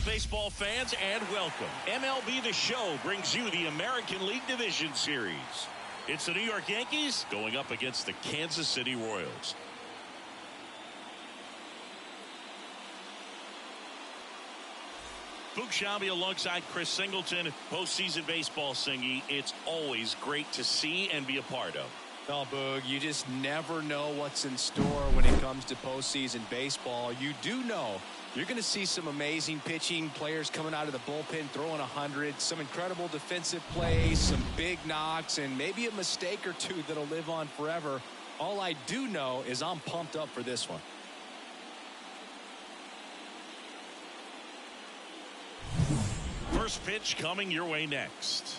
Baseball fans, and welcome. MLB The Show brings you the American League Division Series. It's the New York Yankees going up against the Kansas City Royals. Boog Sciambi alongside Chris Singleton, postseason baseball, Singy. It's always great to see and be a part of. No, Boog, you just never know what's in store when it comes to postseason baseball. You do know you're going to see some amazing pitching, players coming out of the bullpen throwing 100, some incredible defensive plays, some big knocks, and maybe a mistake or two that'll live on forever. All I do know is I'm pumped up for this one. First pitch coming your way next.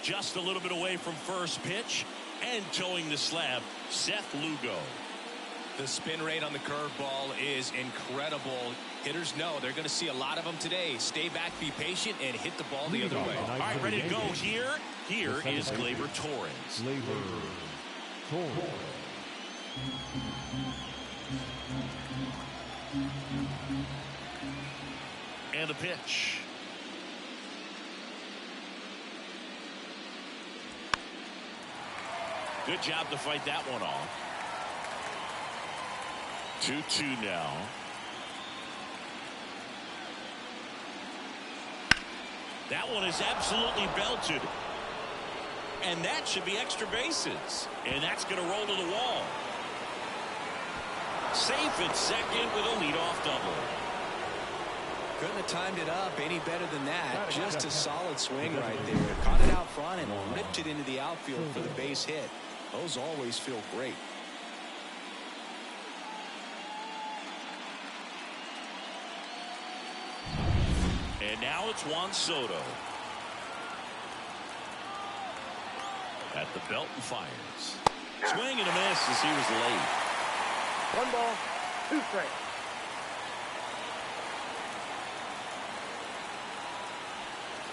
Just a little bit away from first pitch and towing the slab, Seth Lugo. The spin rate on the curveball is incredible. Hitters know they're going to see a lot of them today. Stay back, be patient, and hit the ball the other way. All right, ready to go here. Here is Gleyber Torres. And the pitch. Good job to fight that one off. 2-2 now. That one is absolutely belted. And that should be extra bases. And that's going to roll to the wall. Safe at second with a leadoff double. Couldn't have timed it up any better than that. Just a solid swing right there. Caught it out front and ripped it into the outfield for the base hit. Those always feel great. And now it's Juan Soto. At the belt and fires. Swing and a miss as he was late. 1 ball, 2 strikes.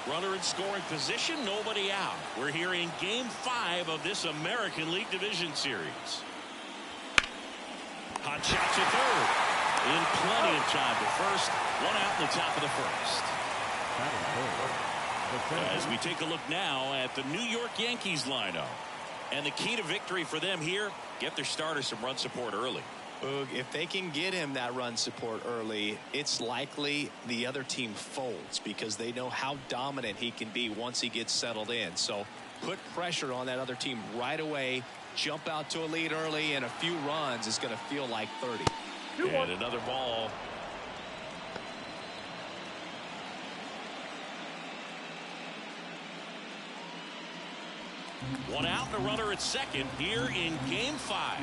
Runner in scoring position, nobody out. We're here in Game 5 of this American League Division Series. Hot shot to third. In plenty of time to first. 1 out in the top of the first. As we take a look now at the New York Yankees lineup. And the key to victory for them here, get their starter some run support early. Boog, if they can get him that run support early, it's likely the other team folds because they know how dominant he can be once he gets settled in. So put pressure on that other team right away. Jump out to a lead early, and a few runs is going to feel like 30. And another ball. One out and a runner at second here in Game 5.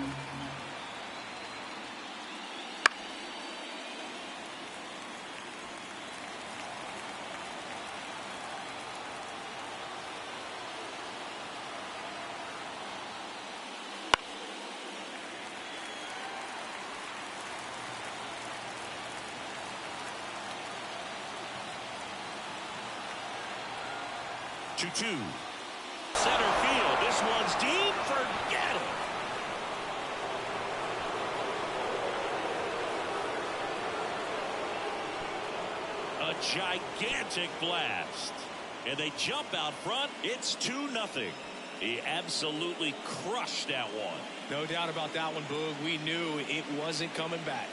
Two. Center field. This one's deep. Forget it. A gigantic blast. And they jump out front. It's 2-0. He absolutely crushed that one. No doubt about that one, Boog. We knew it wasn't coming back.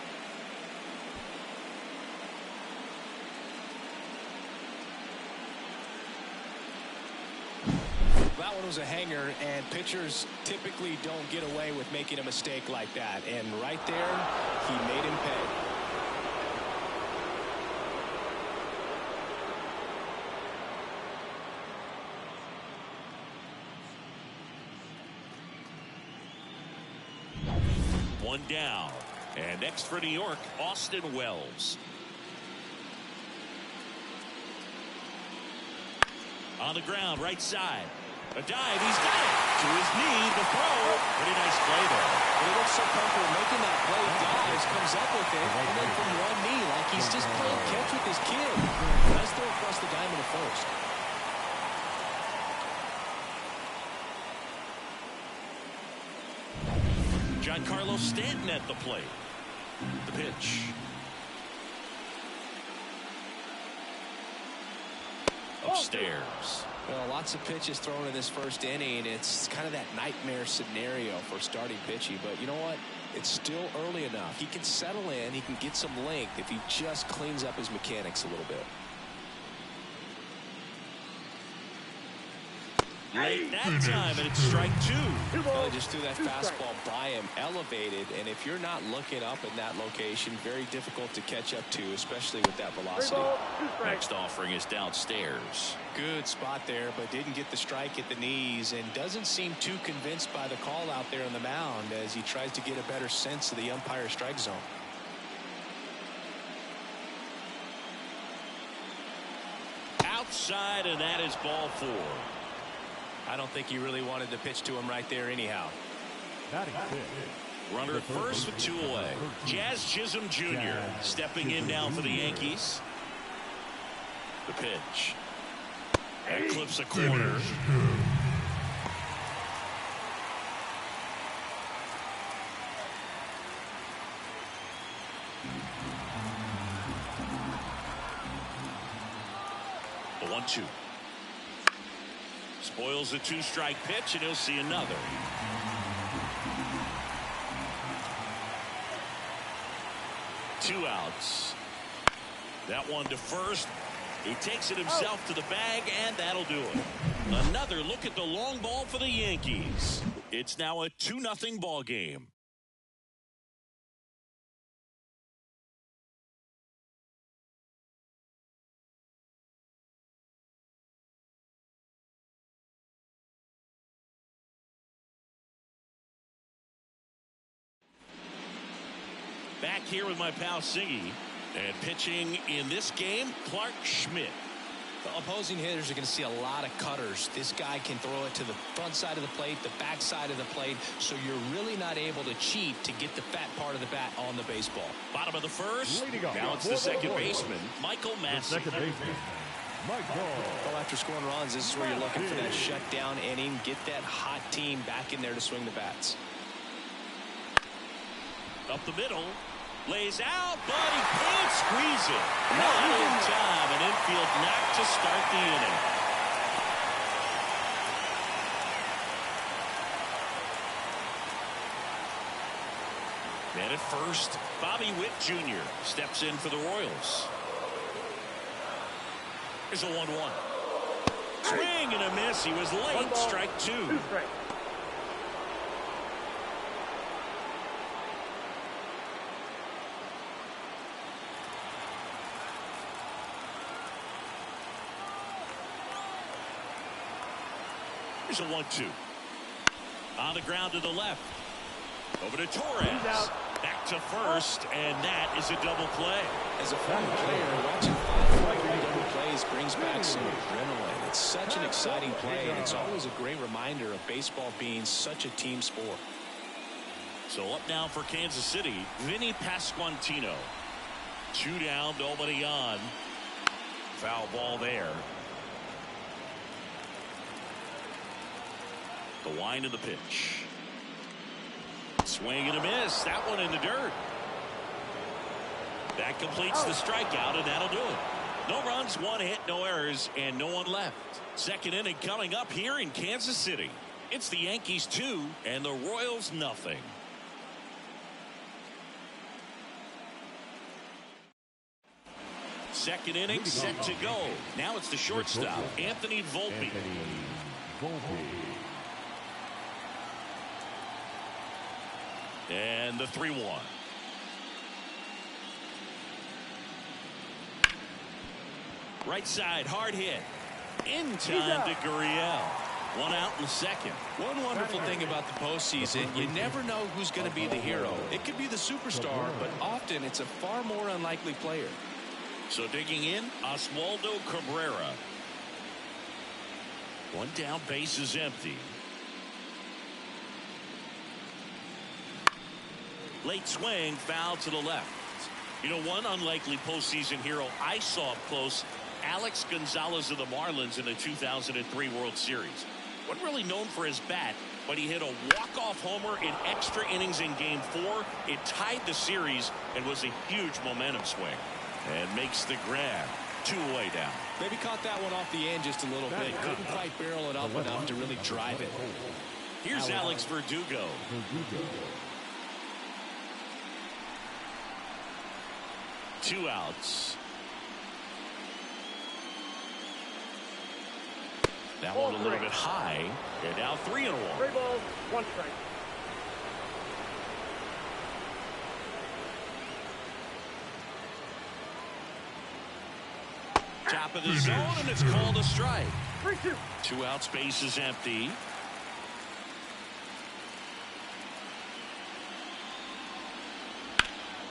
That one was a hanger, and pitchers typically don't get away with making a mistake like that. And right there, he made him pay. One down. And next for New York, Austin Wells. On the ground, right side. A dive, he's got it. To his knee, the throw. Pretty nice play there. And he looks so comfortable making that play. Dives, comes up with it, and then from one knee, like he's just playing catch with his kid. Nice throw across the diamond at first. Giancarlo Stanton at the plate. The pitch. Upstairs. Well, lots of pitches thrown in this first inning. It's kind of that nightmare scenario for starting pitching. But you know what? It's still early enough. He can settle in. He can get some length if he just cleans up his mechanics a little bit. Late that time, and it's strike two. Well, they just threw that fastball by him, elevated, and if you're not looking up in that location, very difficult to catch up to, especially with that velocity. Next offering is downstairs. Good spot there, but didn't get the strike at the knees, and doesn't seem too convinced by the call out there on the mound as he tries to get a better sense of the umpire's strike zone. Outside, and that is ball four. I don't think he really wanted to pitch to him right there anyhow. Runner at first with two away. Jazz Chisholm Jr. stepping in now for the Yankees. The pitch. That clips a corner. The 1-2. Spoils the two-strike pitch, and he'll see another. Two outs. That one to first. He takes it himself to the bag, and that'll do it. Another look at the long ball for the Yankees. It's now a 2-0 ball game. Back here with my pal Siggy. And pitching in this game, Clark Schmidt. The opposing hitters are going to see a lot of cutters. This guy can throw it to the front side of the plate, the back side of the plate, so you're really not able to cheat to get the fat part of the bat on the baseball. Bottom of the first. Now it's the second baseman, Michael Massey. Well, after scoring runs, this is where you're looking for that shutdown inning. Get that hot team back in there to swing the bats. Up the middle. Lays out, but he can't squeeze it. Not in time. An infield knock to start the inning. And at first, Bobby Witt Jr. steps in for the Royals. Here's a 1-1. Swing and a miss. He was late. Strike two. Here's a 1-2. On the ground to the left. Over to Torres. Back to first, and that is a double play. As a former player, watching 5 double plays brings back some adrenaline. It's such an exciting play, and it's always a great reminder of baseball being such a team sport. So up now for Kansas City, Vinny Pasquantino. 2 down, nobody on. Foul ball there. The wind of the pitch. Swing and a miss. That one in the dirt. That completes the strikeout, and that'll do it. No runs, 1 hit, no errors, and no one left. Second inning coming up here in Kansas City. It's the Yankees 2 and the Royals nothing. Second inning set to go. Now it's the shortstop, Anthony Volpe. And the 3-1. Right side, hard hit. In time to Gurriel. One out in the second. One wonderful thing about the postseason, you never know who's going to be the hero. It could be the superstar, but often it's a far more unlikely player. So digging in, Oswaldo Cabrera. One down, base is empty. Late swing, foul to the left. You know, one unlikely postseason hero I saw up close, Alex Gonzalez of the Marlins in the 2003 World Series. Wasn't really known for his bat, but he hit a walk-off homer in extra innings in Game 4. It tied the series and was a huge momentum swing. And makes the grab. 2 away down. Maybe caught that one off the end just a little bit. Couldn't quite barrel it up enough to really drive it. Here's Alex Verdugo. Two outs. That one a little bit high. And now 3-1. 3 balls, 1 strike. Top of the zone, and it's called a strike. 3-2. 2 outs, base is empty.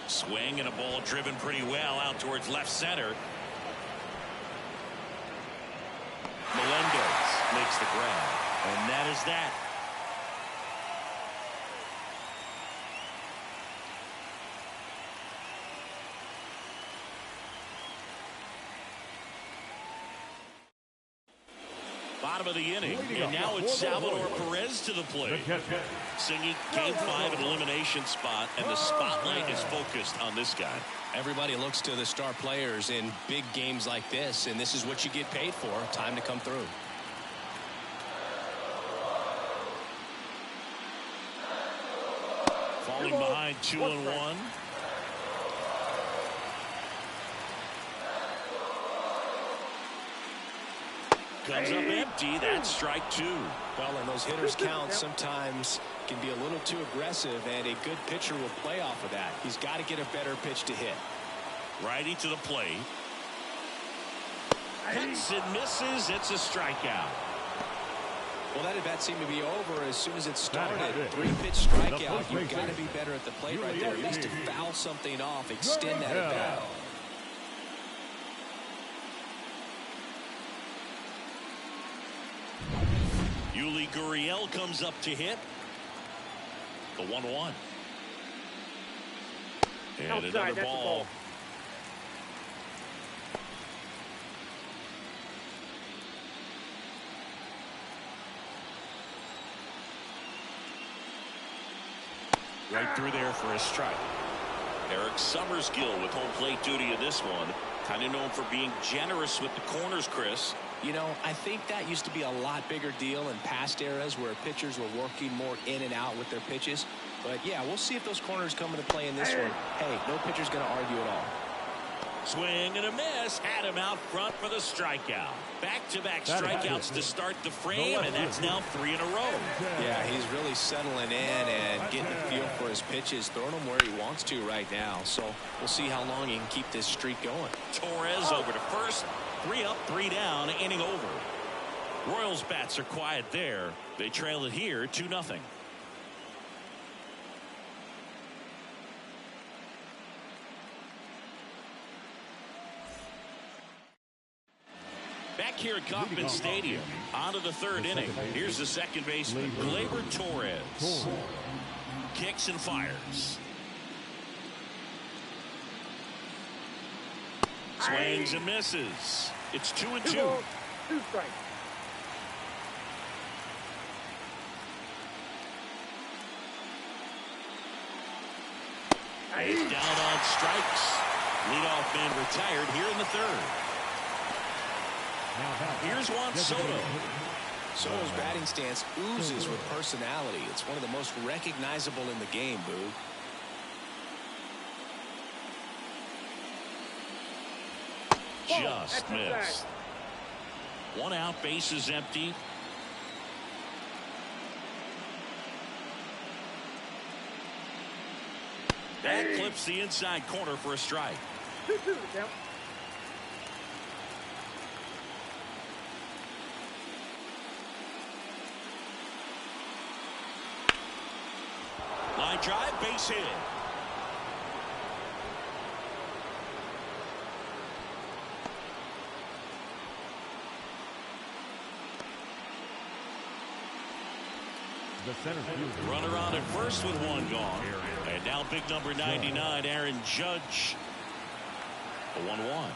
Swing and a ball driven pretty well out towards left center. Melendez makes the grab, and that is that. Bottom of the inning, and now it's Salvador Perez to the plate. Singing Game 5 an elimination spot, and the spotlight is focused on this guy. Everybody looks to the star players in big games like this, and this is what you get paid for. Time to come through. Falling behind 2-1. Comes up empty. That's strike 2. Well, and those hitters count sometimes can be a little too aggressive, and a good pitcher will play off of that. He's got to get a better pitch to hit. Righty to the plate. Hits and misses. It's a strikeout. Well, that at bat seemed to be over as soon as it started. 3-pitch strikeout. You've got to be better at the plate right there. At least to foul something off, extend that at bat. Yuli Gurriel comes up to hit. The 1-1. And another ball. Right through there for a strike. Eric Summerskill with home plate duty in this one. Kind of known for being generous with the corners, Chris. You know, I think that used to be a lot bigger deal in past eras where pitchers were working more in and out with their pitches. But, yeah, we'll see if those corners come into play in this one. Hey, no pitcher's going to argue at all. Swing and a miss. Had him out front for the strikeout. Back-to-back strikeouts to start the frame, and that's now 3 in a row. Yeah, he's really settling in and getting a feel for his pitches, throwing them where he wants to right now. So we'll see how long he can keep this streak going. Torres over to first. 3 up, 3 down, inning over. Royals bats are quiet there. They trail it here 2-0. Back here at Kauffman Stadium, on to the 3rd inning. Here's the second baseman, Gleyber Torres. Kicks and fires. Swings and misses. It's 2-2. 2 balls, 2 strikes. He's down on strikes. Leadoff man retired here in the 3rd. Here's Juan Soto. Soto's batting stance oozes with personality. It's one of the most recognizable in the game, Boog. Just missed. 1 out, base is empty. That clips the inside corner for a strike. 2-2 the count. Line drive, base hit. The center field. Runner on at first with one gone. And now big number 99, Aaron Judge. A 1-1.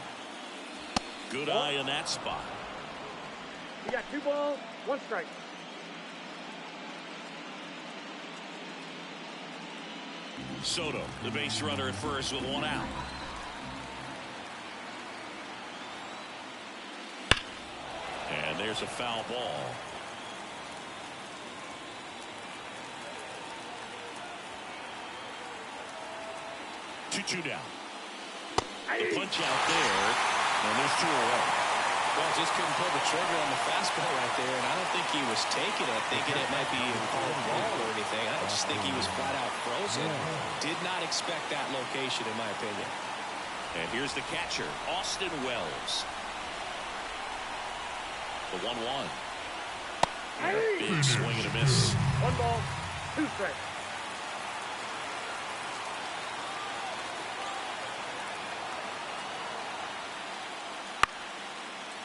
Good eye in that spot. You got 2 balls, 1 strike. Soto, the base runner at first with 1 out. And there's a foul ball. Two down. The punch out there, and there's 2 away. Well, just couldn't pull the trigger on the fastball right there, and I don't think he was taking it, thinking it might be a called ball or anything. I just think he was flat out frozen. Did not expect that location, in my opinion. And here's the catcher, Austin Wells. The 1-1. Big swing and a miss. 1 ball, 2 strikes.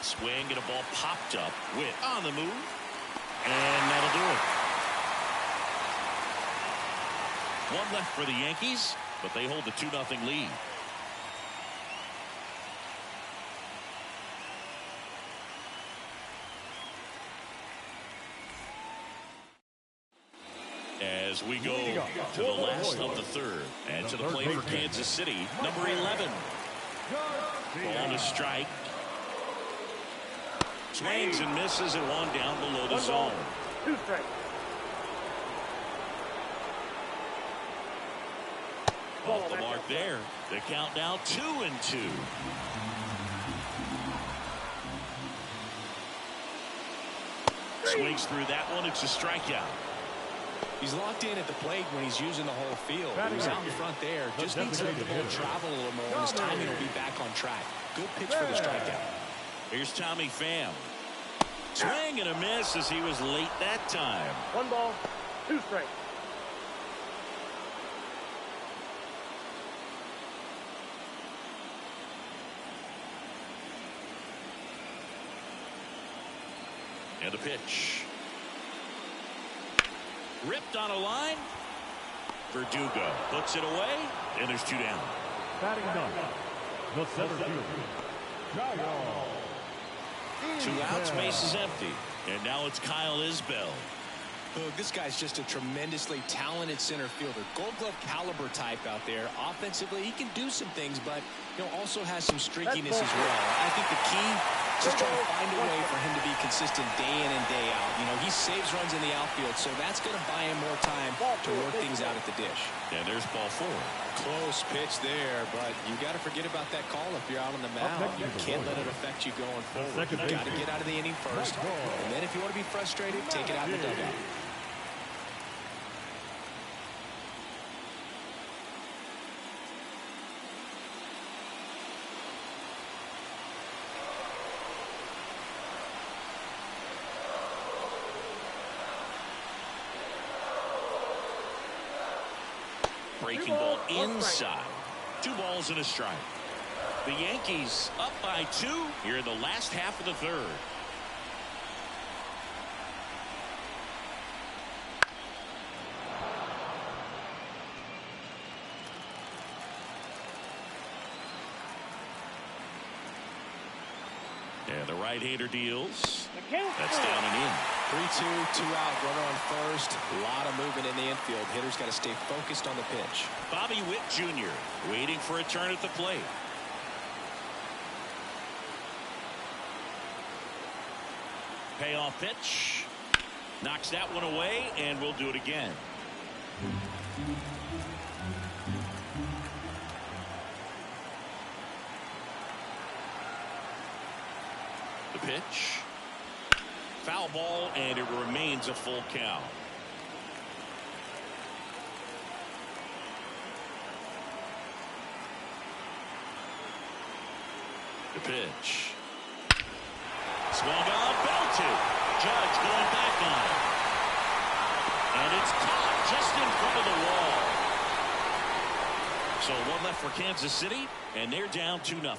Swing and a ball popped up with on the move. And that'll do it. 1 left for the Yankees, but they hold the 2-0 lead. As we go to the last of the 3rd. And to the plate for Kansas City, number 11. Ball to strike. Swings and misses at 1 down below the 1 zone. ball, 2 strikes. Off the mark there. The count now 2-2. Swings through that one. It's a strikeout. He's locked in at the plate when he's using the whole field. He's out in front there. Just needs to let the ball travel a little more, and his timing will be back on track. Good pitch for the strikeout. Here's Tommy Pham. Swing and a miss as he was late that time. 1 ball, 2 strikes. And a pitch. Ripped on a line. Verdugo puts it away, and there's 2 down. Batting 9. The center field. 2 outs, base is empty. And now it's Kyle Isbell. This guy's just a tremendously talented center fielder. Gold Glove caliber type out there. Offensively, he can do some things, but also has some streakiness as well. I think the key is just trying to find a way for him to be consistent day in and day out. He saves runs in the outfield, so that's going to buy him more time to work things out at the dish. And there's ball 4. Close pitch there, but you got to forget about that call if you're out on the mound. You can't let it affect you going forward. You got to get out of the inning first, and then if you want to be frustrated, take it out in the dugout. Breaking ball inside. 2 balls and a strike. The Yankees up by 2 here in the last half of the 3rd. And the right-hander deals. That's down and in. 3-2, 2 out, runner on first. A lot of movement in the infield. Hitter's got to stay focused on the pitch. Bobby Witt Jr. waiting for a turn at the plate. Payoff pitch. Knocks that one away, and we'll do it again. The pitch. Foul ball, and it remains a full count. The pitch. Swung on, belted. Judge going back on it. And it's caught just in front of the wall. So one left for Kansas City, and they're down 2-0.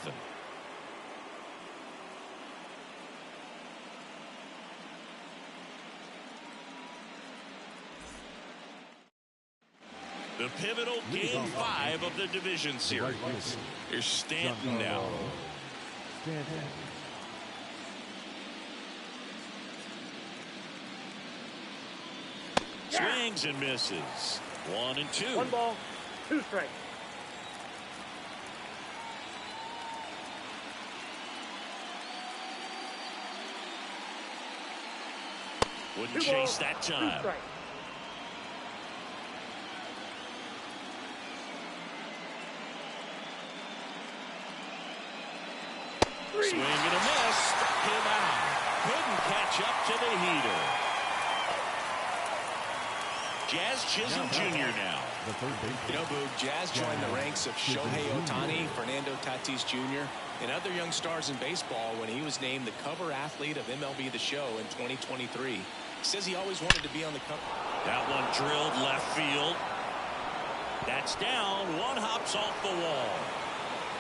The pivotal Game 5 of the division series. Here's Stanton now. Swings and misses. 1-2. 1 ball, 2 strikes. Wouldn't chase that time. Swing and a miss. Struck him out. Couldn't catch up to the heater. Jazz Chisholm Jr. now. You know, Boog, Jazz joined the ranks of Shohei Ohtani, Fernando Tatis Jr., and other young stars in baseball when he was named the cover athlete of MLB The Show in 2023. He says he always wanted to be on the cover. That one drilled left field. That's down. One hops off the wall.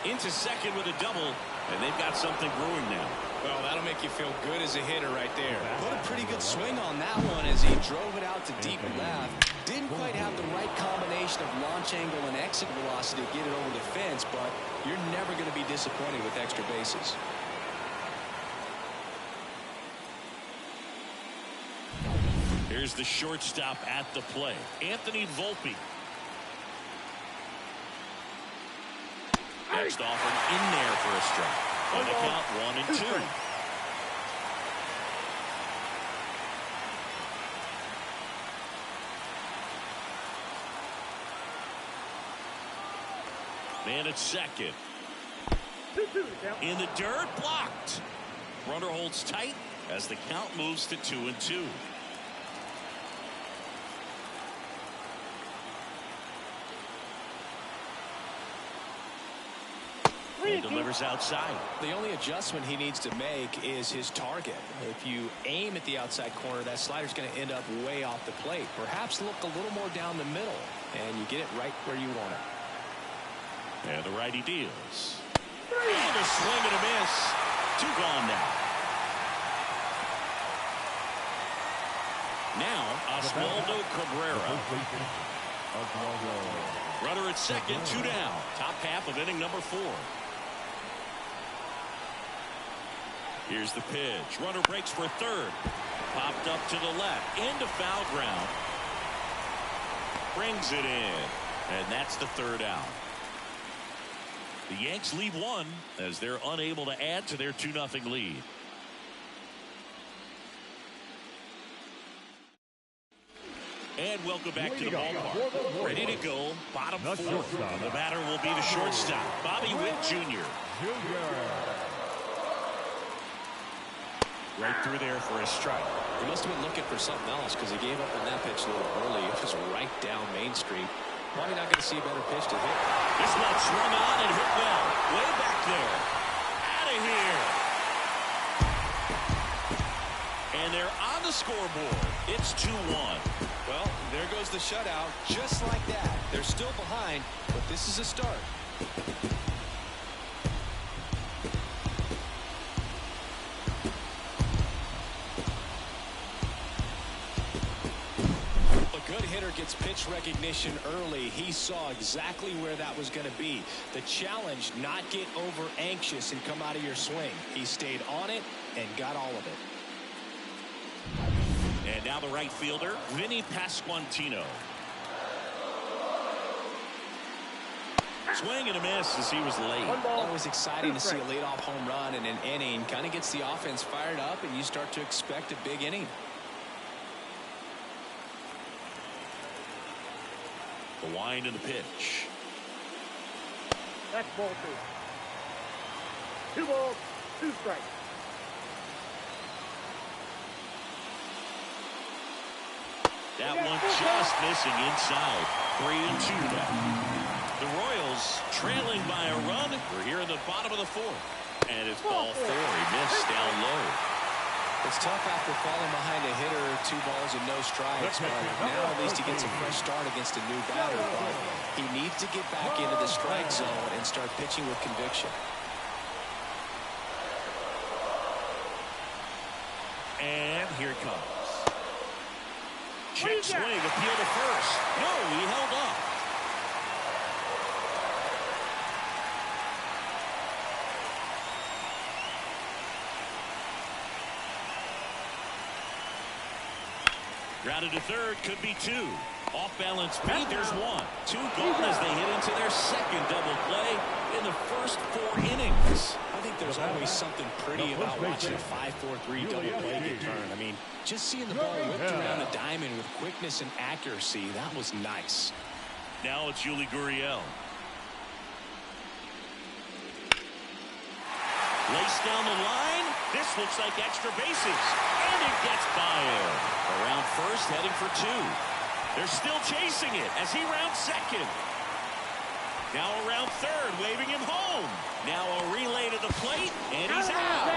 Into second with a double, and they've got something brewing now. Well, that'll make you feel good as a hitter right there. Put a pretty good swing on that one as he drove it out to deep left. Didn't quite have the right combination of launch angle and exit velocity to get it over the fence, but you're never going to be disappointed with extra bases. Here's the shortstop at the plate, Anthony Volpe. Next offering in there for a strike. On the count, 1-2. Man at second. In the dirt, blocked. Runner holds tight as the count moves to 2-2. And delivers outside. The only adjustment he needs to make is his target. If you aim at the outside corner, that slider's going to end up way off the plate. Perhaps look a little more down the middle, and you get it right where you want it. And the righty deals. And a swing and a miss. 2 gone now. Now, Oswaldo Cabrera. Runner at second, 2 down. Top half of inning number 4. Here's the pitch. Runner breaks for third. Popped up to the left. Into foul ground. Brings it in. And that's the 3rd out. The Yanks lead 1 as they're unable to add to their 2-0 lead. And welcome back to the ballpark. Ready to go. Bottom 4. The batter will be the shortstop, Bobby Witt Jr. Right through there for a strike. He must have been looking for something else because he gave up on that pitch a little early. It was right down Main Street. Probably not going to see a better pitch to hit. This one swung on and hit well. Way back there. Out of here. And they're on the scoreboard. It's 2-1. Well, there goes the shutout. Just like that. They're still behind, but this is a start. Gets pitch recognition early. He saw exactly where that was going to be. The challenge, not get over anxious and come out of your swing. He stayed on it and got all of it. And now the right fielder, Vinny Pasquantino. Swing and a miss as he was late. Always exciting to see a leadoff home run in an inning. Kind of gets the offense fired up and you start to expect a big inning. The wind and the pitch. That's ball 2. 2 balls, 2 strikes. That one just missing inside. 3-2 now. The Royals trailing by a run. We're here in the bottom of the 4th. And it's ball 4. He missed down low. It's tough after falling behind a hitter, 2 balls and no strikes, but now at least he gets a fresh start against a new batter. But he needs to get back into the strike zone and start pitching with conviction. And here it comes. Check swing, appeal to first. No, he held up. Grounded to third, could be 2. Off balance speed, there's 1. 2 gone as they hit into their second double play in the first 4 innings. I think there's always something pretty about watching a 5-4-3 double play get turned. I mean, just seeing the ball whipped around a diamond with quickness and accuracy, that was nice. Now it's Yuli Gurriel. Laced down the line. This looks like extra bases. And it gets by him. Around first, heading for 2. They're still chasing it as he rounds second. Now around third, waving him home. Now a relay to the plate, and he's out.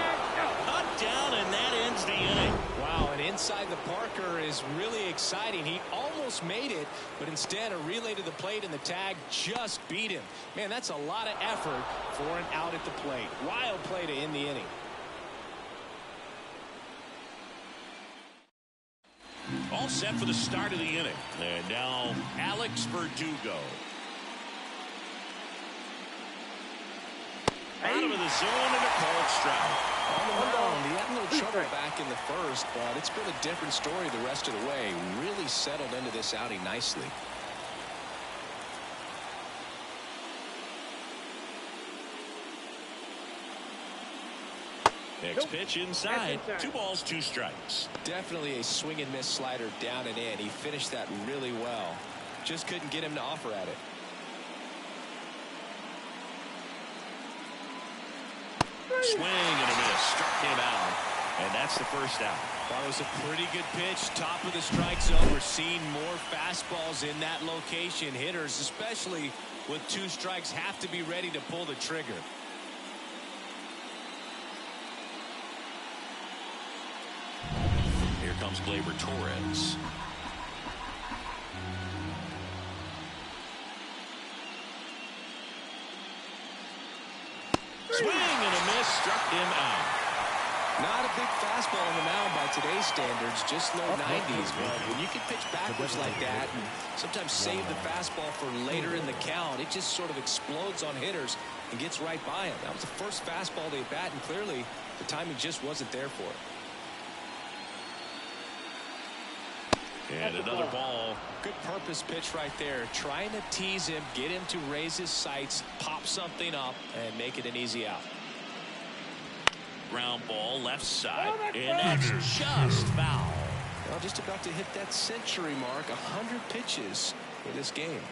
Cut down, and that ends the inning. Wow, and inside the Parker is really exciting. He almost made it, but instead a relay to the plate and the tag just beat him. Man, that's a lot of effort for an out at the plate. Wild play to end the inning. All set for the start of the inning. And now Alex Verdugo. Out of the zone and a called strike. On the mound, he had a little trouble back in the first, but it's been a different story the rest of the way. Really settled into this outing nicely. Next pitch inside. 2 balls, 2 strikes. Definitely a swing and miss slider down and in. He finished that really well. Just couldn't get him to offer at it. Swing and a miss. Struck him out. And that's the first out. That was a pretty good pitch. Top of the strike zone. We're seeing more fastballs in that location. Hitters, especially with 2 strikes, have to be ready to pull the trigger. Here comes Gleyber Torres. Swing and a miss. Struck him out. Not a big fastball on the mound by today's standards, just low 90s. But when you can pitch backwards like that and sometimes save the fastball for later in the count, it just sort of explodes on hitters and gets right by him. That was the first fastball they bat, and clearly the timing just wasn't there for it. And another ball. Good purpose pitch right there. Trying to tease him, get him to raise his sights, pop something up, and make it an easy out. Ground ball left side. And that's just foul. Well, just about to hit that century mark. 100 pitches for this game.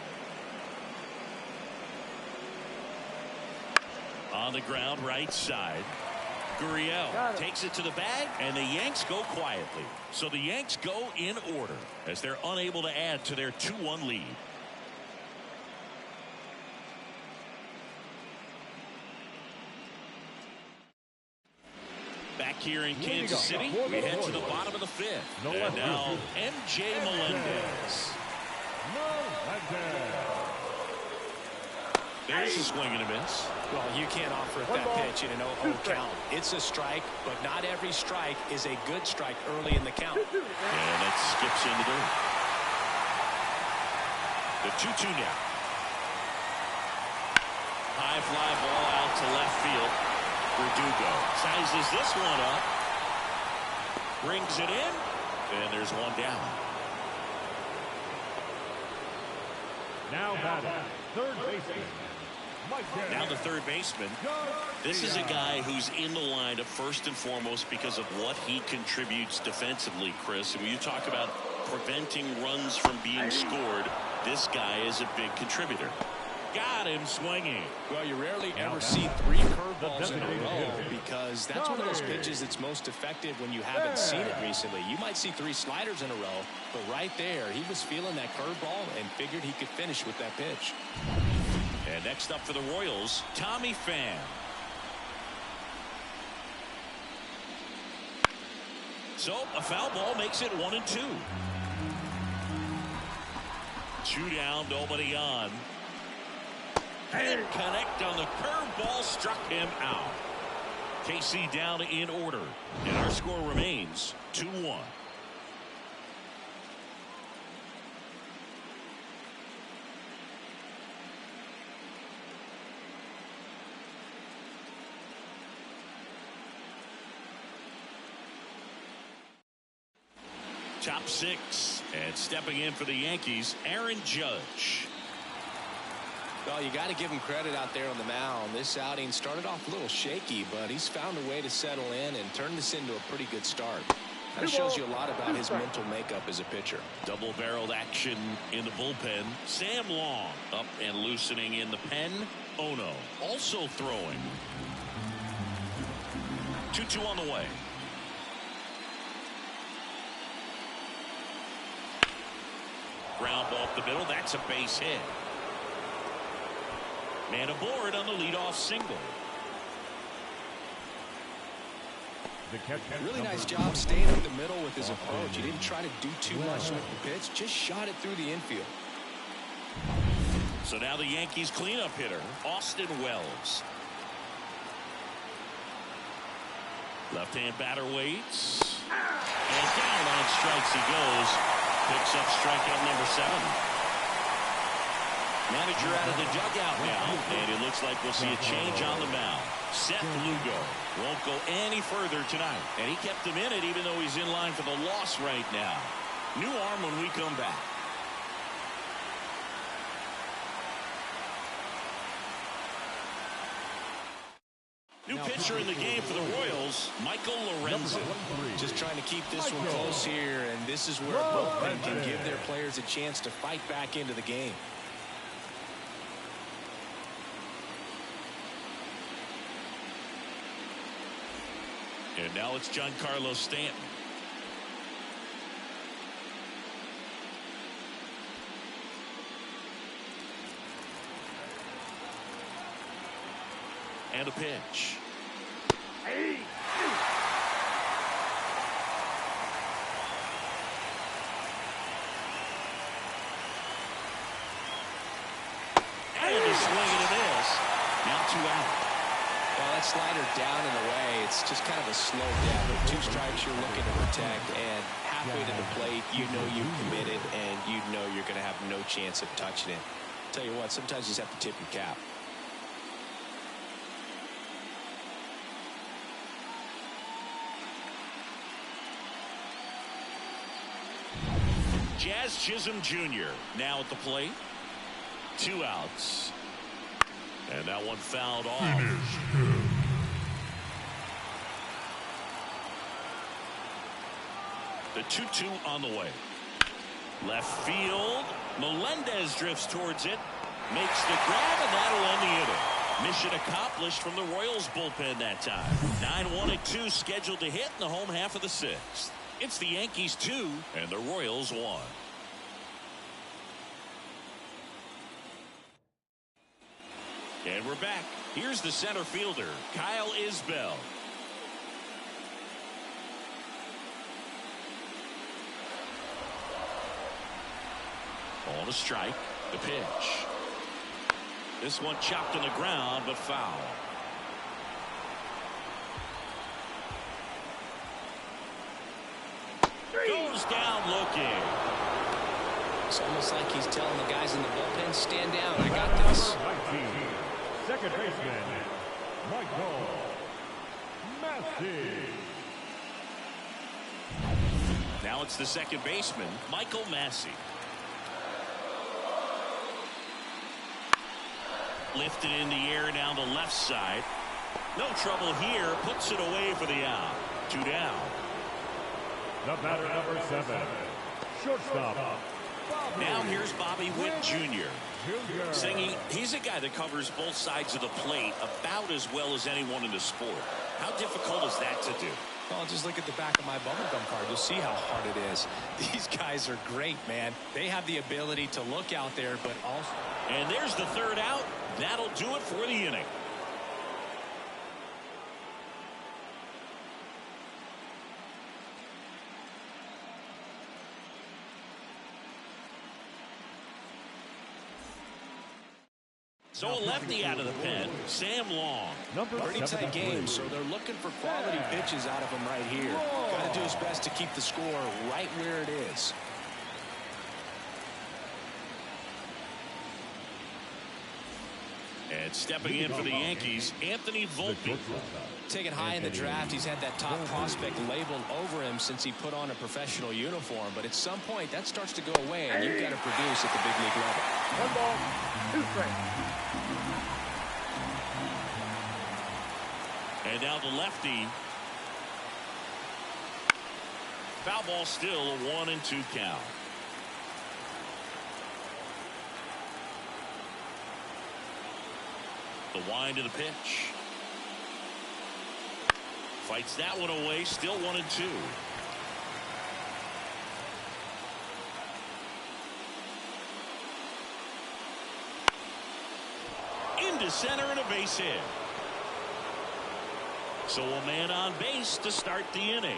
On the ground right side. Gurriel takes it to the bag, and the Yanks go quietly. So the Yanks go in order as they're unable to add to their 2-1 lead. Back here in Kansas City, we head to the bottom of the 5th. And now MJ Melendez. There's a swing and a miss. Well, you can't offer it that pitch in an 0-0 count. It's a strike, but not every strike is a good strike early in the count. And that skips into the 2-2 now. High fly ball out to left field. Verdugo sizes this one up. Brings it in. And there's one down. Now batting, third baseman. Now the third baseman. This is a guy who's in the lineup first and foremost because of what he contributes defensively, Chris. And when you talk about preventing runs from being scored, this guy is a big contributor. Got him swinging. Well, you rarely ever see 3 curveballs in a row because that's one of those pitches that's most effective when you haven't seen it recently. You might see 3 sliders in a row, but right there, he was feeling that curveball and figured he could finish with that pitch. And next up for the Royals, Tommy Pham. So a foul ball makes it 1-2. 2 down, nobody on. Can't connect on the curveball, struck him out. KC down in order, and our score remains 2-1. Top 6, and stepping in for the Yankees, Aaron Judge. Well, you got to give him credit out there on the mound. This outing started off a little shaky, but he's found a way to settle in and turn this into a pretty good start. That shows you a lot about his mental makeup as a pitcher. Double-barreled action in the bullpen. Sam Long up and loosening in the pen. Ono also throwing. 2-2 on the way. Ground ball up the middle. That's a base hit. Man aboard on the leadoff single. Really nice job staying in the middle with his approach. He didn't try to do too much with the pitch, just shot it through the infield. So now the Yankees cleanup hitter, Austin Wells. Left-hand batter waits. And down on strikes he goes. Picks up strikeout number 7. Manager out of the dugout now, and it looks like we'll see a change on the mound. Seth Lugo won't go any further tonight, and he kept him in it even though he's in line for the loss right now. New arm when we come back. New pitcher in the game for the Royals, Michael Lorenzen. Just trying to keep this one close here, and this is where both men can give their players a chance to fight back into the game. And now it's Giancarlo Stanton. And a pitch. Hey. And a swing and a miss. Now 2 out. Well, that slider down and away, it's just kind of a slow down. With 2 strikes you're looking to protect, and halfway to the plate, you know you've committed, and you know you're going to have no chance of touching it. Tell you what, sometimes you just have to tip your cap. Jazz Chisholm Jr. now at the plate. 2 outs. And that one fouled off. The 2-2 on the way. Left field. Melendez drifts towards it. Makes the grab, and that'll end the inning. Mission accomplished from the Royals bullpen that time. 9-1-2 scheduled to hit in the home half of the 6th. It's the Yankees 2 and the Royals 1. And we're back. Here's the center fielder, Kyle Isbell. On a strike, the pitch. This one chopped on the ground, but foul. Goes down looking. It's almost like he's telling the guys in the bullpen, stand down, I got this. Second baseman, Michael Massey. Now it's the second baseman, Michael Massey. Lifted in the air down the left side. No trouble here. Puts it away for the out. 2 down. The batter, number 7, shortstop. Now here's Bobby Witt Jr. Singing, he's a guy that covers both sides of the plate about as well as anyone in the sport. How difficult is that to do? Well, just look at the back of my bubblegum card. You'll see how hard it is. These guys are great, man. They have the ability to look out there, but also... And there's the 3rd out. That'll do it for the inning. So a lefty out of the pen, Sam Long. Number Pretty tight 73. game, so they're looking for quality pitches out of him right here. Got to do his best to keep the score right where it is. And stepping in for the Yankees, Anthony Volpe. Taken high in the draft, he's had that top prospect labeled over him since he put on a professional uniform. But at some point, that starts to go away, and you've got to produce at the big league level. 1 ball, 2 strikes. And now the lefty. Foul ball still, a 1-2 count. The wind of the pitch. Fights that one away, still 1-2. Into center and a base hit. So a man on base to start the inning.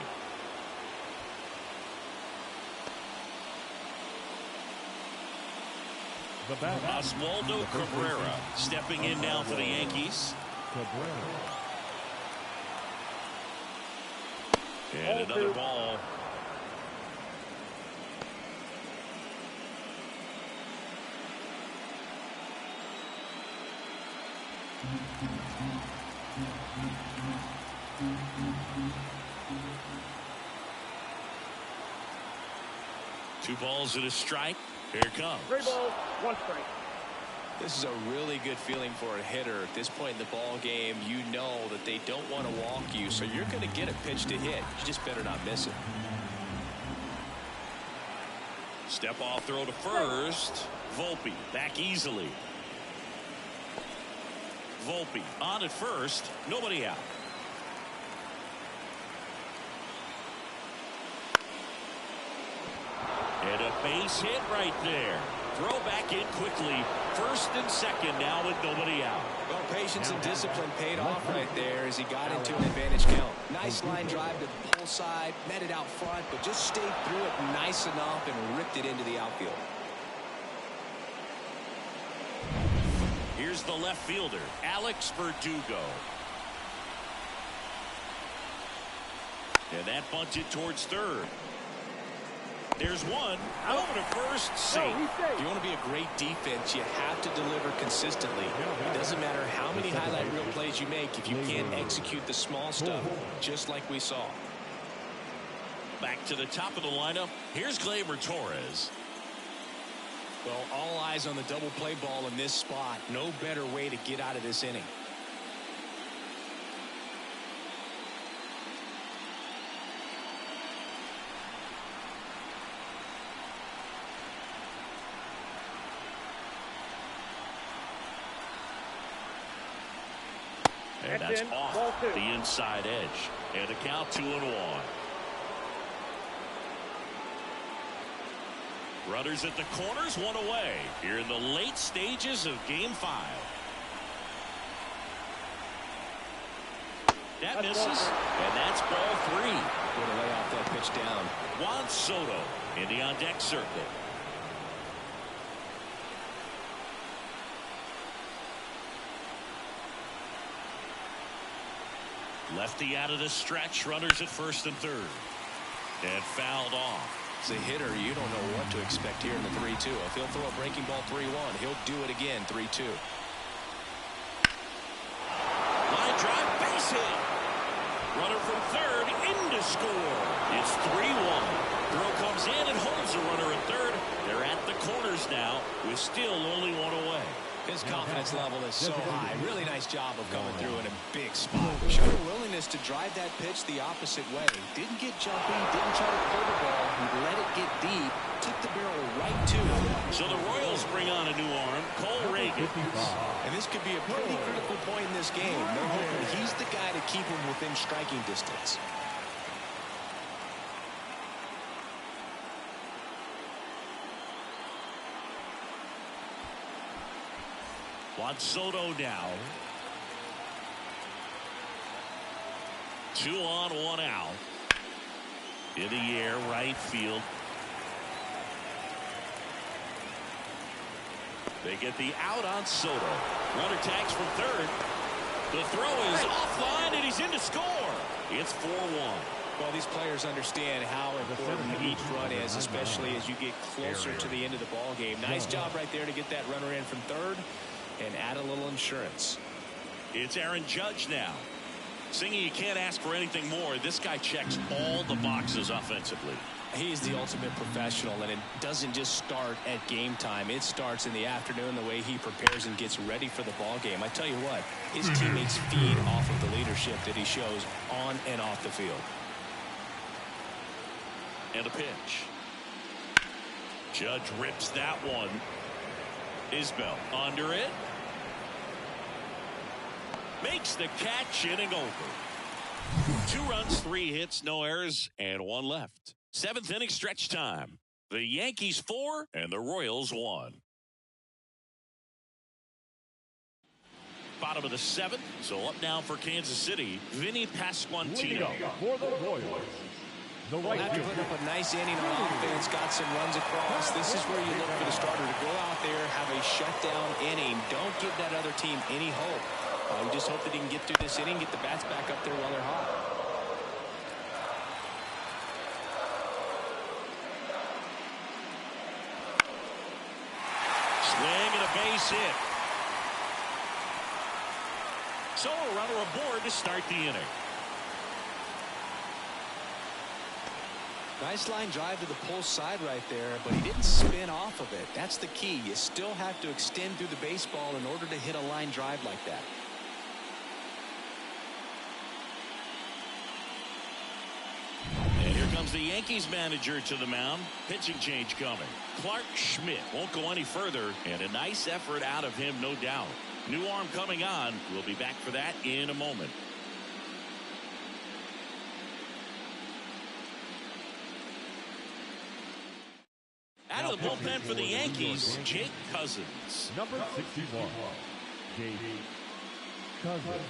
The bat. Oswaldo Cabrera stepping in now for the Yankees. And another ball. Two balls and a strike. Here it comes. 3 balls, 1 strike. This is a really good feeling for a hitter. At this point in the ball game, you know that they don't want to walk you, so you're going to get a pitch to hit. You just better not miss it. Step off throw to first. Volpe back easily. Volpe on at first. Nobody out. And a base hit right there. Throw back in quickly. First and second now with nobody out. Well, patience and discipline paid off right there as he got into an advantage count. Nice line drive to the pull side, met it out front, but just stayed through it nice enough and ripped it into the outfield. Here's the left fielder, Alex Verdugo. And that bunted towards third. There's one. Over to first. Safe. If you want to be a great defense, you have to deliver consistently. It doesn't matter how many highlight reel plays you make if you can't execute the small stuff, just like we saw. Back to the top of the lineup. Here's Gleyber Torres. Well, all eyes on the double play ball in this spot. No better way to get out of this inning. And that's off the inside edge. And a count 2-1. Runners at the corners, one away. Here in the late stages of Game 5. That misses. And that's ball 3. Going to lay off that pitch down. Juan Soto in the on-deck circle. Lefty out of the stretch. Runners at first and third. And fouled off. As a hitter, you don't know what to expect here in the 3-2. If he'll throw a breaking ball 3-1, he'll do it again 3-2. Line drive, base hit. Runner from third, in to score. It's 3-1. Throw comes in and holds the runner at third. They're at the corners now with still only one away. His confidence level is so high. Really nice job of coming through in a big spot. Showed a willingness to drive that pitch the opposite way. Didn't get jumpy, didn't try to pull the ball. He let it get deep, took the barrel right to it. So the Royals bring on a new arm, Cole Reagan. And this could be a pretty critical point in this game. They're hoping he's the guy to keep him within striking distance. Juan Soto now. 2 on, 1 out. In the air, right field. They get the out on Soto. Runner tags from third. The throw is offline, and he's in to score. It's 4-1. Well, these players understand how important each run is, especially as you get closer to the end of the ball game. Nice job right there to get that runner in from third and add a little insurance. It's Aaron Judge now. Singing, you can't ask for anything more. This guy checks all the boxes offensively. He's the ultimate professional, and it doesn't just start at game time. It starts in the afternoon, the way he prepares and gets ready for the ball game. I tell you what, his teammates feed off of the leadership that he shows on and off the field. And a pitch. Judge rips that one. Isbell under it. Makes the catch, inning over. 2 runs, 3 hits, no errors, and 1 left. 7th inning stretch time. The Yankees 4 and the Royals 1. Bottom of the 7th, so up now for Kansas City, Vinny Pasquantino. For the Royals, the right Have to put up a nice inning on offense, got some runs across. This is where you look for the starter to go out there, have a shutdown inning. Don't give that other team any hope. You just hope that he can get through this inning, get the bats back up there while they're hot. Swing and a base hit. So a runner aboard to start the inning. Nice line drive to the pull side right there, but he didn't spin off of it. That's the key. You still have to extend through the baseball in order to hit a line drive like that. And here comes the Yankees manager to the mound. Pitching change coming. Clark Schmidt won't go any further, and a nice effort out of him, no doubt. New arm coming on. We'll be back for that in a moment. Out of the bullpen for the Yankees, Jake Cousins. number 61, Jake Cousins.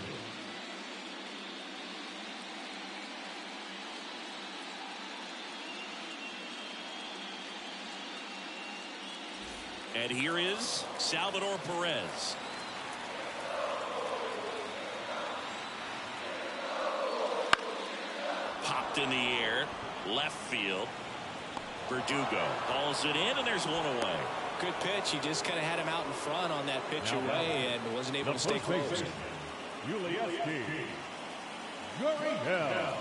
And here is Salvador Perez. Popped in the air, left field. Verdugo calls it in, and there's one away. Good pitch. He just kind of had him out in front on that pitch away and wasn't able to stay close. Ulieski. Gurriel.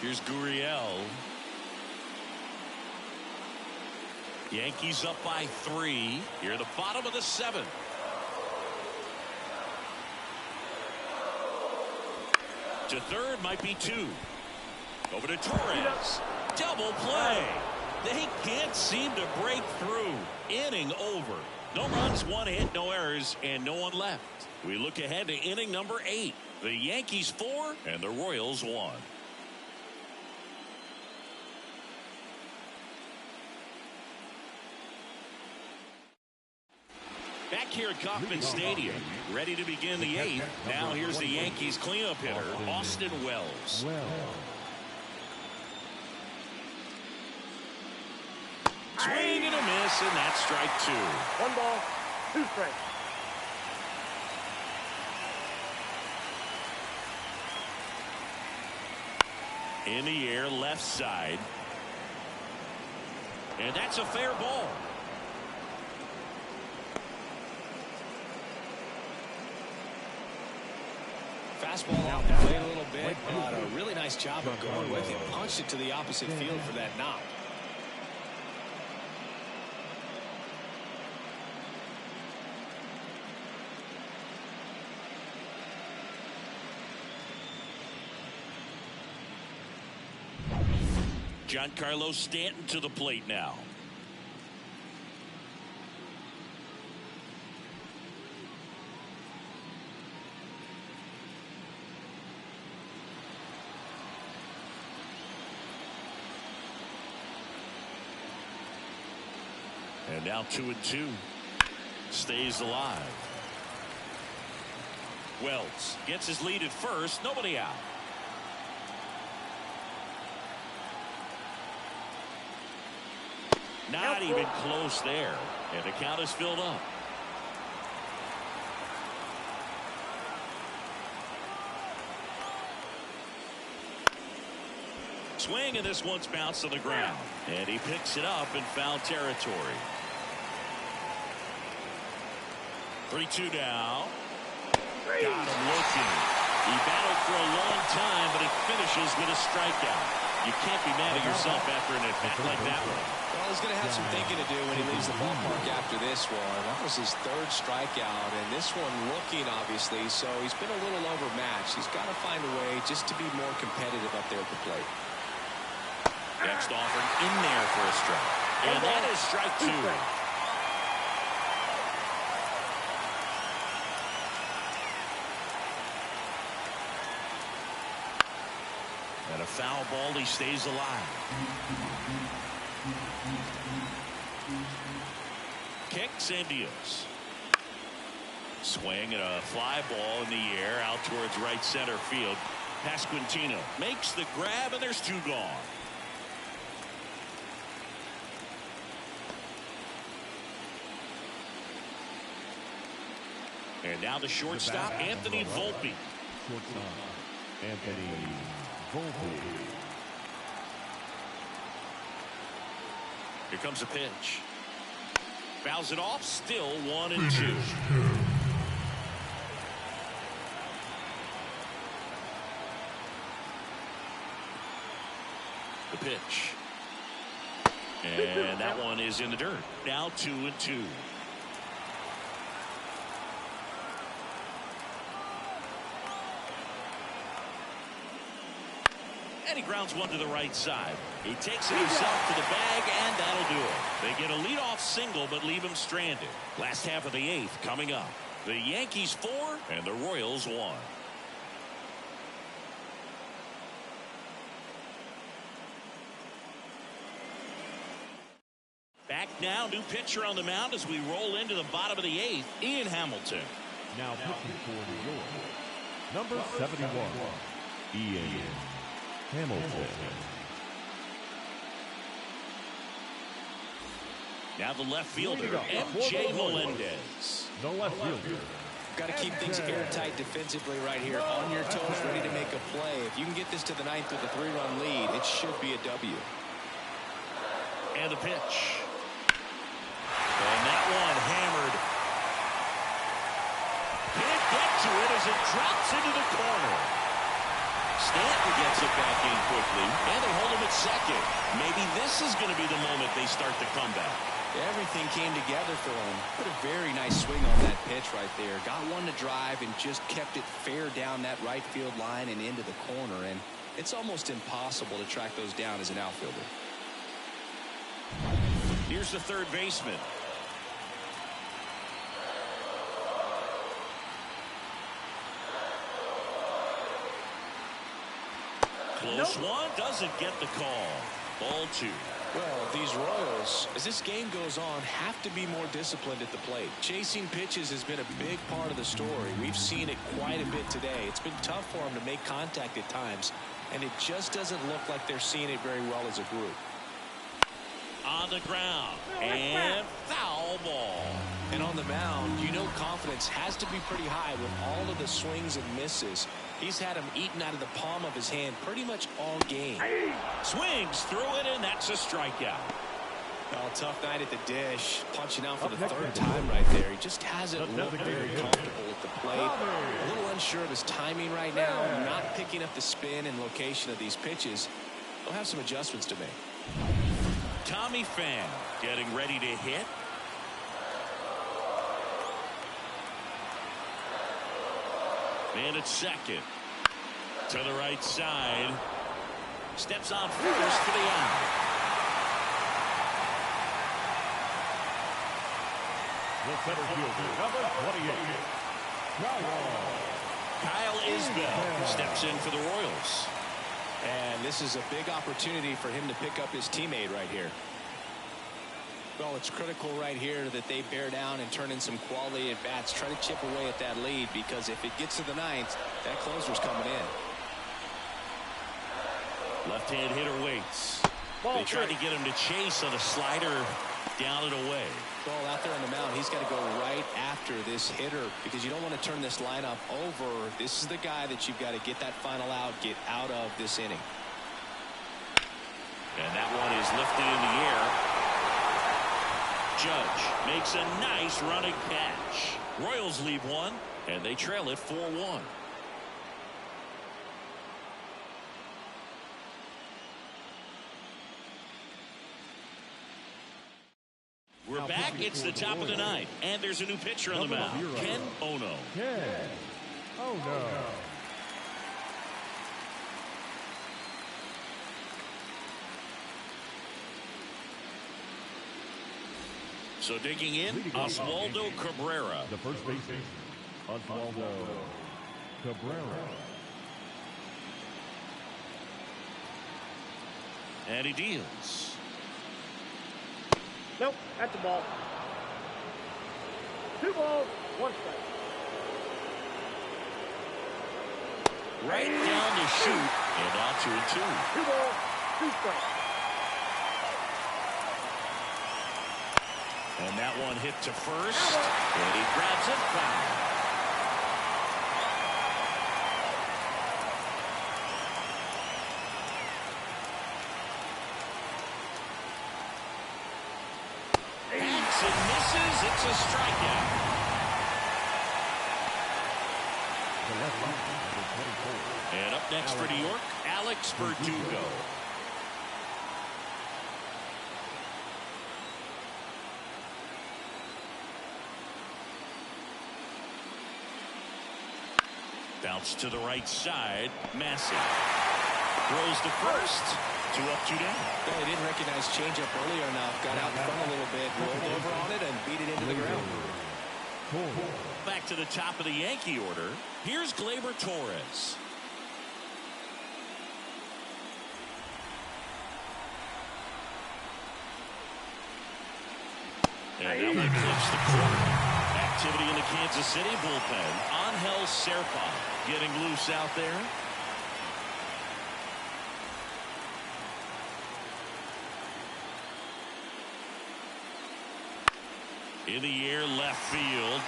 Here's Gurriel. Yankees up by 3. Here at the bottom of the 7th. To third, might be 2. Over to Torres. Double play. They can't seem to break through. Inning over. No runs, 1 hit, no errors, and no one left. We look ahead to inning number 8. The Yankees 4 and the Royals 1. Back here at Kauffman Stadium, ready to begin the 8th. Now here's the Yankees cleanup hitter, Austin Wells. Swing and a miss, and that's strike 2. 1 ball, 2 strikes. In the air, left side. And that's a fair ball. Fastball off the plate a little bit, but a really nice job of going with it. Punched it to the opposite field for that knock. Giancarlo Stanton to the plate now. And now 2-2. Stays alive. Wells gets his lead at first. Nobody out. Not even close there. And the count is filled up. Swing, and this one's bounced on the ground. And he picks it up in foul territory. 3-2 now. Got him looking. He battled for a long time, but he finishes with a strikeout. You can't be mad at yourself after an at-bat like that one. Well, he's going to have some thinking to do when he leaves the ballpark after this one. That was his third strikeout, and this one looking, obviously, so he's been a little overmatched. He's got to find a way just to be more competitive up there at the plate. Next offer in there for a strike. And that is strike 2. And a foul ball, he stays alive. Kicks and deals. Swing and a fly ball in the air out towards right center field. Pasquantino makes the grab, and there's 2 gone. And now the shortstop, Anthony Volpe. Shortstop, Anthony Volpe. Here comes a pitch. Fouls it off, still 1-2. The pitch. And that one is in the dirt. Now 2-2. And he grounds one to the right side. He takes it himself to the bag, and that'll do it. They get a leadoff single, but leave him stranded. Last half of the 8th coming up. The Yankees 4 and the Royals 1. Back now, new pitcher on the mound as we roll into the bottom of the 8th, Ian Hamilton. Now pitching for New York, number 71, Ian Hamilton. Now the left fielder, M.J. Melendez. The left fielder. Got to keep things airtight defensively right here. On your toes, ready to make a play. If you can get this to the 9th with a 3-run lead, it should be a W. And the pitch. And that one hammered. Can't get to it as it drops into the corner. Stanton gets it back in quickly, and they hold him at second. Maybe this is going to be the moment they start the comeback. Everything came together for him. Put a very nice swing on that pitch right there. Got one to drive and just kept it fair down that right field line and into the corner. And it's almost impossible to track those down as an outfielder. Here's the third baseman. Close one, doesn't get the call. Ball 2. Well, these Royals, as this game goes on, have to be more disciplined at the plate. Chasing pitches has been a big part of the story. We've seen it quite a bit today. It's been tough for them to make contact at times, and it just doesn't look like they're seeing it very well as a group. On the ground, and foul ball. And on the mound, you know confidence has to be pretty high with all of the swings and misses. He's had them eaten out of the palm of his hand pretty much all game. Swings through it, and that's a strikeout. Well, tough night at the dish. Punching out for the 3rd time right there. He just hasn't looked very comfortable at the plate. A little unsure of his timing right now. Not picking up the spin and location of these pitches. He'll have some adjustments to make. Tommy Pham getting ready to hit. And at second. To the right side. Steps on first for the out. The center fielder, number 28, Kyle Isbell steps in for the Royals. And this is a big opportunity for him to pick up his teammate right here. Well, it's critical right here that they bear down and turn in some quality at bats. Try to chip away at that lead, because if it gets to the 9th, that closer's coming in. Left-hand hitter waits. They tried to get him to chase on a slider down and away. Well, out there on the mound, he's got to go right after this hitter because you don't want to turn this lineup over. This is the guy that you've got to get that final out, get out of this inning. And that one is lifted in the air. Judge makes a nice running catch. Royals leave one, and they trail it 4-1. We're back. It's the top of the ninth, and there's a new pitcher on the mound. Ken Ono. Ken Ono. So digging in, Oswaldo Cabrera. The first baseman, Oswaldo Cabrera. And he deals. Nope, that's a ball. 2 balls, 1 strike. Right down the chute, and out 2-2. 2 balls, 2 strikes. And that one hit to first, and he grabs it foul. Backs and misses. It's a strikeout. The left fielder, number 24. And up next for New York, Alex Verdugo. Bounce to the right side. Massey throws to first. 2 up, 2 down. Well, he didn't recognize changeup earlier enough. Got out in front a little bit, rolled over on it, and beat it into the ground. Back to the top of the Yankee order. Here's Gleyber Torres. And that one clips the corner. Activity in the Kansas City bullpen. Angel Serpa getting loose out there. In the air, left field.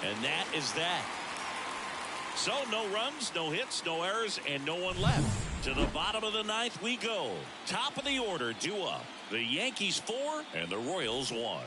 And that is that. So no runs, no hits, no errors, and no one left. To the bottom of the ninth we go. Top of the order, due up. The Yankees 4 and the Royals 1.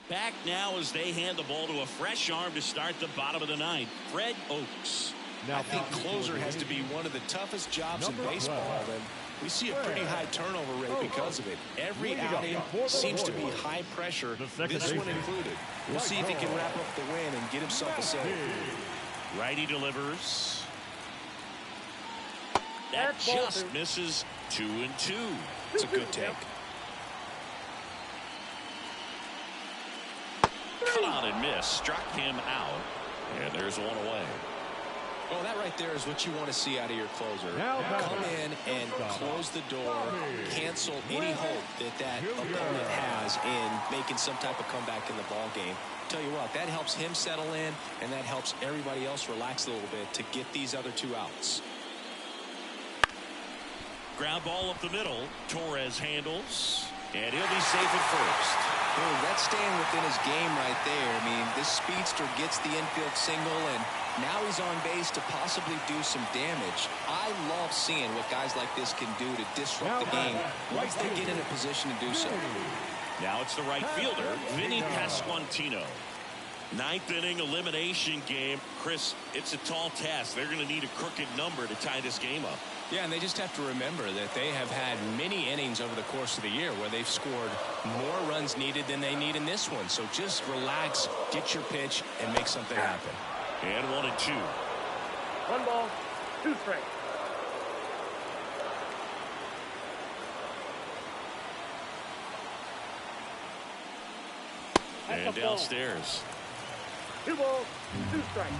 Back now as they hand the ball to a fresh arm to start the bottom of the ninth. Fred Oaks. Now, I think closer has to be one of the toughest jobs in baseball, and we see a pretty high turnover rate because of it. Every outing seems to be high pressure, this one included. We'll see if he can wrap up the win and get himself a save. Righty delivers. That just misses. 2-2. It's a good take. Cut on and miss. Struck him out. And there's one away. Well, that right there is what you want to see out of your closer. Come in and close the door, cancel any hope that opponent has in making some type of comeback in the ball game. Tell you what, that helps him settle in, and that helps everybody else relax a little bit to get these other 2 outs. Ground ball up the middle. Torres handles, and he'll be safe at first. Boy, that's staying within his game right there. I mean, this speedster gets the infield single, and now he's on base to possibly do some damage. I love seeing what guys like this can do to disrupt the game once they get in a position to do so. Now it's the right fielder, Vinny Pasquantino. 9th inning elimination game. Chris, it's a tall task. They're going to need a crooked number to tie this game up. Yeah, and they just have to remember that they have had many innings over the course of the year where they've scored more runs needed than they need in this one. So just relax, get your pitch, and make something happen. And 1-2. 1 ball, 2 strikes. And downstairs. 2 balls, 2 strikes.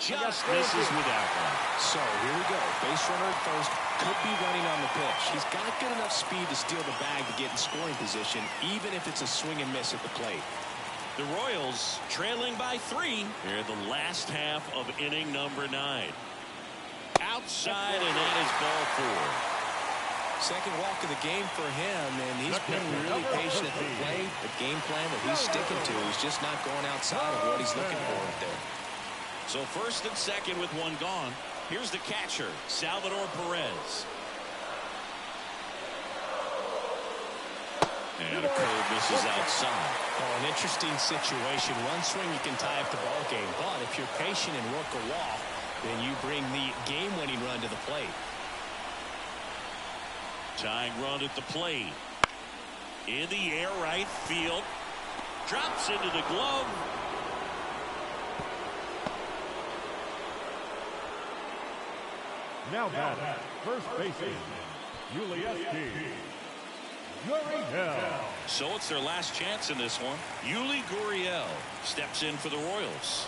just misses with that one. So here we go. Base runner at first. Could be running on the pitch. He's got good enough speed to steal the bag to get in scoring position, even if it's a swing and miss at the plate. The Royals trailing by 3. They're the last half of inning number 9. Outside, and that is ball 4. Second walk of the game for him, and he's been really patient at the plate. The game plan that he's sticking to. He's just not going outside of what he's looking for up there. So first and second with one gone. Here's the catcher, Salvador Perez. And a curve misses outside. Oh, an interesting situation. One swing you can tie up the ball game, but if you're patient and work a walk, then you bring the game-winning run to the plate. Tying run at the plate. In the air, right field. Drops into the glove. Now batting, first baseman, Yuli Gurriel. So it's their last chance in this one. Yuli Gurriel steps in for the Royals.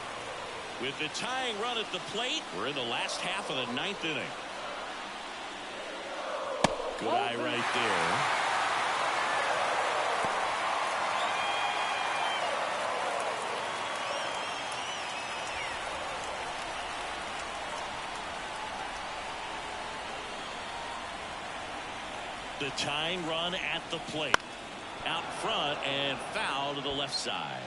With the tying run at the plate, we're in the last half of the 9th inning. Good eye right there. The tying run at the plate. Out front and foul to the left side.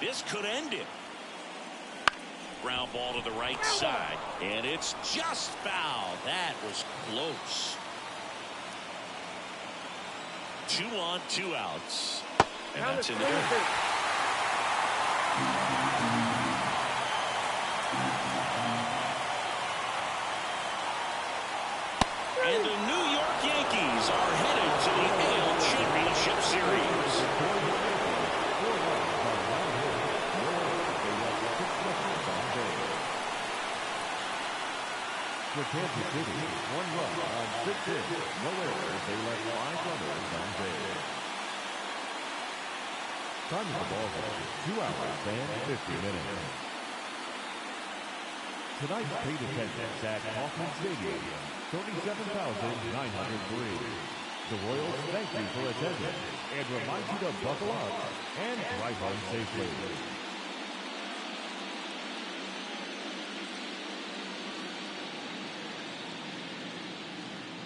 This could end it. Ground ball to the right side. And it's just foul. That was close. 2 on, 2 outs. And that's in the game. And the New York Yankees are headed to the AL Championship Series. For Kansas City, 1 run on 6 hits, no errors. They left 5 runners on base. Time of the ball game, 2 hours and 50 minutes. Tonight's paid attendance at Kauffman Stadium, 37,903. The Royals thank you for attending and remind you to buckle up and drive home safely.